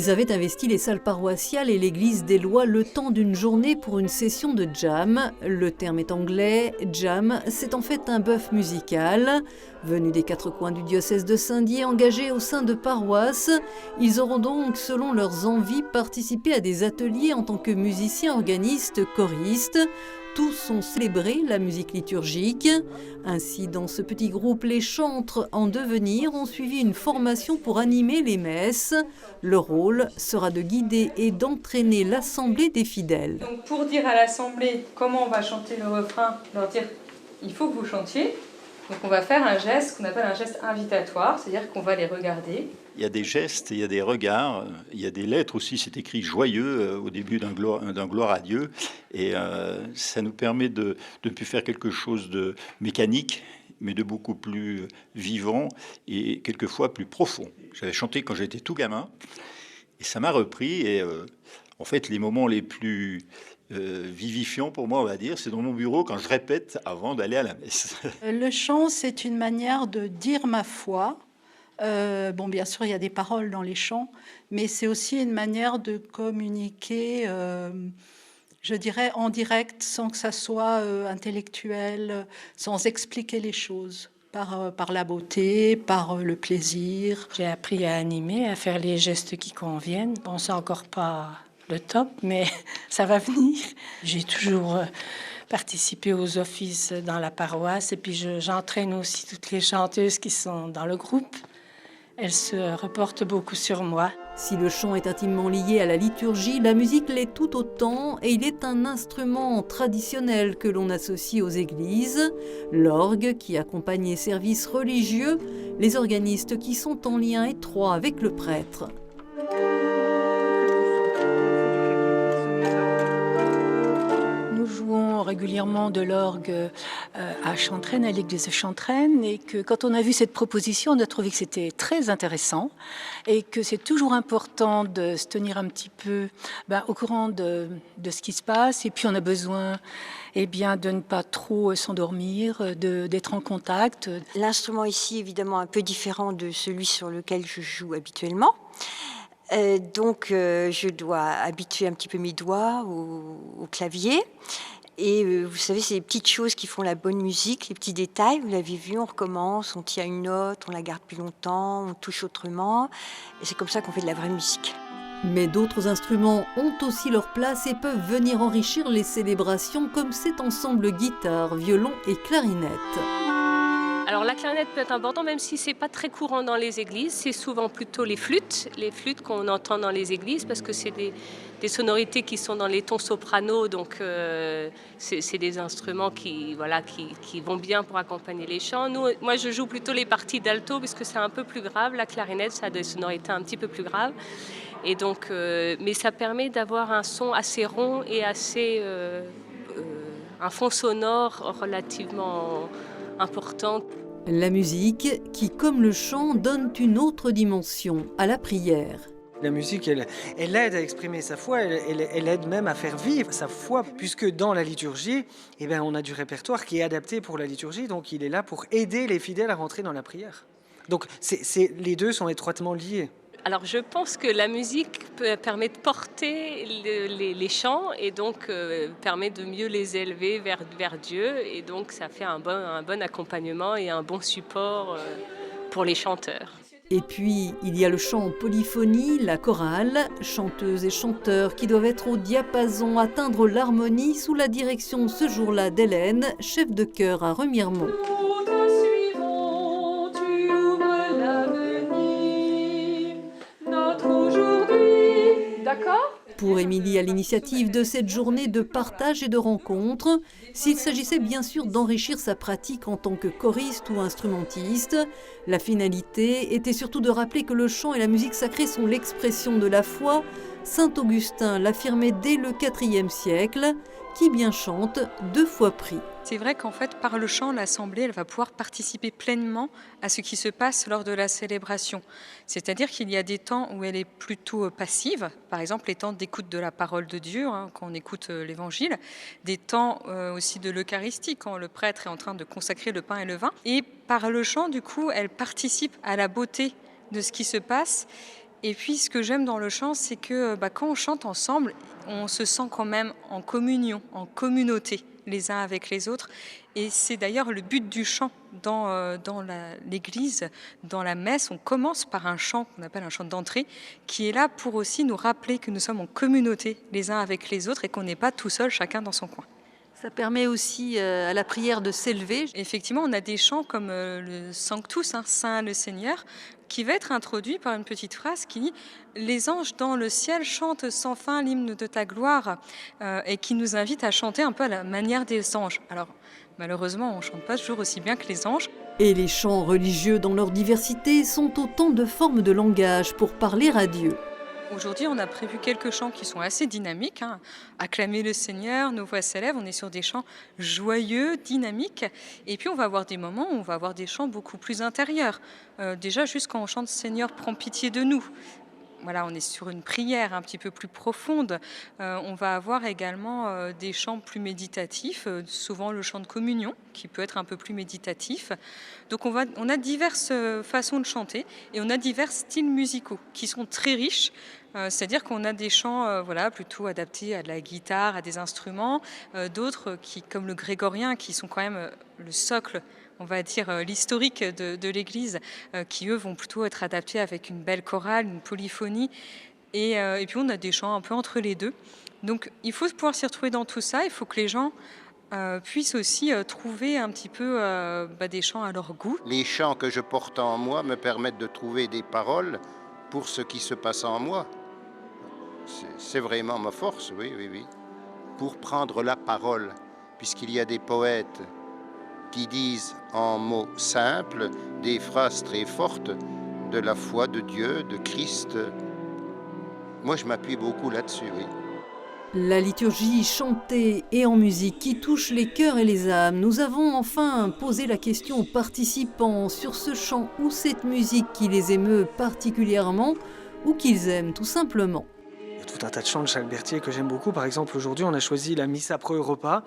Ils avaient investi les salles paroissiales et l'église des Lois le temps d'une journée pour une session de jam. Le terme est anglais, jam, c'est en fait un bœuf musical. Venus des quatre coins du diocèse de Saint-Dié, engagés au sein de paroisses, ils auront donc, selon leurs envies, participé à des ateliers en tant que musiciens, organistes, choristes. Tous ont célébré la musique liturgique. Ainsi, dans ce petit groupe, les chantres en devenir ont suivi une formation pour animer les messes. Leur rôle sera de guider et d'entraîner l'assemblée des fidèles. Donc pour dire à l'assemblée comment on va chanter le refrain, leur dire il faut que vous chantiez. Donc on va faire un geste qu'on appelle un geste invitatoire, c'est-à-dire qu'on va les regarder. Il y a des gestes, il y a des regards, il y a des lettres aussi, c'est écrit joyeux au début d'un gloire à Dieu. Et ça nous permet de ne plus faire quelque chose de mécanique, mais de beaucoup plus vivant et quelquefois plus profond. J'avais chanté quand j'étais tout gamin et ça m'a repris. Et en fait, les moments les plus vivifiants pour moi, on va dire, c'est dans mon bureau quand je répète avant d'aller à la messe. Le chant, c'est une manière de dire ma foi. Bon, bien sûr, il y a des paroles dans les chants, mais c'est aussi une manière de communiquer, je dirais, en direct, sans que ça soit intellectuel, sans expliquer les choses, par la beauté, par le plaisir. J'ai appris à animer, à faire les gestes qui conviennent. Bon, c'est encore pas le top, mais ça va venir. J'ai toujours participé aux offices dans la paroisse, et puis j'entraîne aussi toutes les chanteuses qui sont dans le groupe. Elles se reportent beaucoup sur moi. Si le chant est intimement lié à la liturgie, la musique l'est tout autant et il est un instrument traditionnel que l'on associe aux églises. L'orgue qui accompagne les services religieux, les organistes qui sont en lien étroit avec le prêtre. Nous jouons régulièrement de l'orgue à Chantraine, à l'église de Chantraine, et que quand on a vu cette proposition, on a trouvé que c'était très intéressant et que c'est toujours important de se tenir un petit peu au courant de ce qui se passe. Et puis on a besoin de ne pas trop s'endormir, d'être en contact. L'instrument ici est évidemment un peu différent de celui sur lequel je joue habituellement. Donc je dois habituer un petit peu mes doigts au clavier. Et vous savez, c'est les petites choses qui font la bonne musique, les petits détails. Vous l'avez vu, on recommence, on tient une note, on la garde plus longtemps, on touche autrement. Et c'est comme ça qu'on fait de la vraie musique. Mais d'autres instruments ont aussi leur place et peuvent venir enrichir les célébrations comme cet ensemble guitare, violon et clarinette. Alors la clarinette peut être importante, même si c'est pas très courant dans les églises. C'est souvent plutôt les flûtes qu'on entend dans les églises, parce que c'est des sonorités qui sont dans les tons soprano, donc c'est des instruments qui vont bien pour accompagner les chants. Moi je joue plutôt les parties d'alto, parce que c'est un peu plus grave. La clarinette, ça a des sonorités un petit peu plus graves. Et donc, mais ça permet d'avoir un son assez rond et assez un fond sonore relativement important. La musique qui, comme le chant, donne une autre dimension à la prière. La musique, elle aide à exprimer sa foi, elle aide même à faire vivre sa foi, puisque dans la liturgie, on a du répertoire qui est adapté pour la liturgie, donc il est là pour aider les fidèles à rentrer dans la prière. Donc les deux sont étroitement liés. Alors je pense que la musique permet de porter les chants et donc permet de mieux les élever vers Dieu, et donc ça fait un bon accompagnement et un bon support pour les chanteurs. Et puis, il y a le chant en polyphonie, la chorale, chanteuses et chanteurs qui doivent être au diapason, atteindre l'harmonie sous la direction ce jour-là d'Hélène, chef de chœur à Remiremont. Pour Émilie, à l'initiative de cette journée de partage et de rencontre, s'il s'agissait bien sûr d'enrichir sa pratique en tant que choriste ou instrumentiste, la finalité était surtout de rappeler que le chant et la musique sacrée sont l'expression de la foi. Saint Augustin l'affirmait dès le IVe siècle, qui bien chante, 2 fois prie. C'est vrai qu'en fait, par le chant, l'Assemblée, elle va pouvoir participer pleinement à ce qui se passe lors de la célébration. C'est-à-dire qu'il y a des temps où elle est plutôt passive, par exemple les temps d'écoute de la parole de Dieu, quand on écoute l'Évangile, des temps aussi de l'Eucharistie, quand le prêtre est en train de consacrer le pain et le vin. Et par le chant, du coup, elle participe à la beauté de ce qui se passe. Et puis ce que j'aime dans le chant, c'est que quand on chante ensemble, on se sent quand même en communion, en communauté les uns avec les autres. Et c'est d'ailleurs le but du chant dans l'église, dans la messe. On commence par un chant qu'on appelle un chant d'entrée, qui est là pour aussi nous rappeler que nous sommes en communauté les uns avec les autres et qu'on n'est pas tout seul, chacun dans son coin. Ça permet aussi à la prière de s'élever. Effectivement, on a des chants comme le Sanctus, Saint le Seigneur, qui va être introduit par une petite phrase qui dit « Les anges dans le ciel chantent sans fin l'hymne de ta gloire » et qui nous invite à chanter un peu à la manière des anges. Alors, malheureusement, on ne chante pas toujours aussi bien que les anges. Et les chants religieux dans leur diversité sont autant de formes de langage pour parler à Dieu. Aujourd'hui, on a prévu quelques chants qui sont assez dynamiques. Acclamer le Seigneur, nos voix s'élèvent. On est sur des chants joyeux, dynamiques. Et puis, on va avoir des moments où on va avoir des chants beaucoup plus intérieurs. Déjà, juste quand on chante « Seigneur, prends pitié de nous ». Voilà, on est sur une prière un petit peu plus profonde. On va avoir également des chants plus méditatifs, souvent le chant de communion, qui peut être un peu plus méditatif. Donc on a diverses façons de chanter et on a divers styles musicaux qui sont très riches. C'est-à-dire qu'on a des chants plutôt adaptés à de la guitare, à des instruments, d'autres comme le grégorien, qui sont quand même le socle, on va dire l'historique de l'Église, qui eux vont plutôt être adaptés avec une belle chorale, une polyphonie. Et puis on a des chants un peu entre les deux. Donc il faut pouvoir s'y retrouver dans tout ça. Il faut que les gens puissent aussi trouver un petit peu des chants à leur goût. Les chants que je porte en moi me permettent de trouver des paroles pour ce qui se passe en moi. C'est vraiment ma force, oui. Pour prendre la parole, puisqu'il y a des poètes qui disent en mots simples des phrases très fortes de la foi de Dieu, de Christ. Moi, je m'appuie beaucoup là-dessus, oui. La liturgie chantée et en musique qui touche les cœurs et les âmes. Nous avons enfin posé la question aux participants sur ce chant ou cette musique qui les émeut particulièrement ou qu'ils aiment tout simplement. Il y a tout un tas de chants de Jacques Berthier que j'aime beaucoup. Par exemple, aujourd'hui, on a choisi la Missa pro Europa,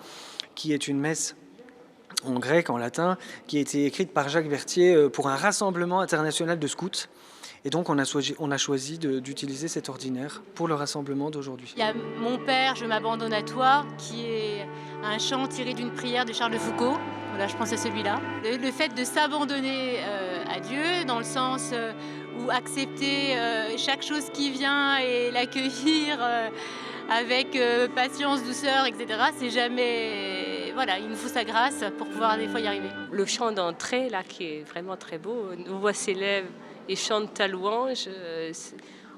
qui est une messe en grec, en latin, qui a été écrite par Jacques Berthier pour un rassemblement international de scouts. Et donc on a choisi d'utiliser cet ordinaire pour le rassemblement d'aujourd'hui. Il y a Mon Père, je m'abandonne à toi, qui est un chant tiré d'une prière de Charles de Foucault. Voilà, je pense à celui-là. Le fait de s'abandonner à Dieu, dans le sens où accepter chaque chose qui vient et l'accueillir avec patience, douceur, etc. C'est jamais... Voilà, il nous faut sa grâce pour pouvoir des fois y arriver. Le chant d'entrée, là, qui est vraiment très beau, nos voix s'élèvent et chantent ta louange.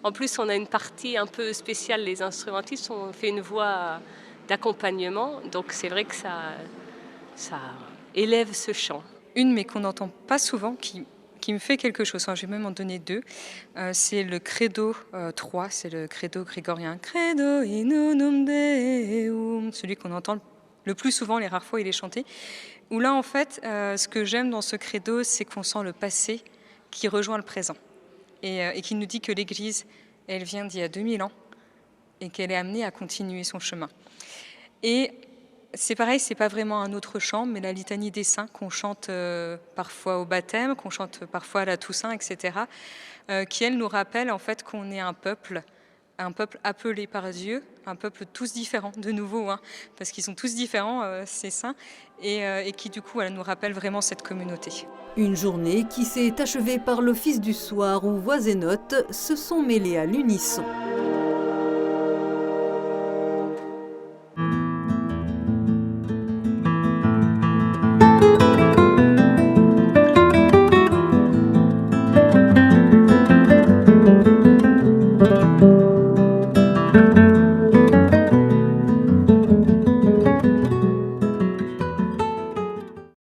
En plus, on a une partie un peu spéciale, les instrumentistes ont fait une voix d'accompagnement, donc c'est vrai que ça élève ce chant. Une, mais qu'on n'entend pas souvent, qui me fait quelque chose, je vais même en donner deux, c'est le Credo 3, c'est le Credo grégorien. Credo in unum Deum, celui qu'on entend le plus souvent, les rares fois il est chanté, où là en fait, ce que j'aime dans ce Credo, c'est qu'on sent le passé qui rejoint le présent et qui nous dit que l'Église, elle vient d'il y a 2000 ans et qu'elle est amenée à continuer son chemin. Et c'est pareil, c'est pas vraiment un autre chant, mais la litanie des saints qu'on chante parfois au baptême, qu'on chante parfois à la Toussaint, etc., qui elle nous rappelle en fait qu'on est un peuple appelé par Dieu, un peuple tous différents, de nouveau, parce qu'ils sont tous différents, ces saints, et qui du coup nous rappelle vraiment cette communauté. Une journée qui s'est achevée par l'office du soir où voix et notes se sont mêlées à l'unisson.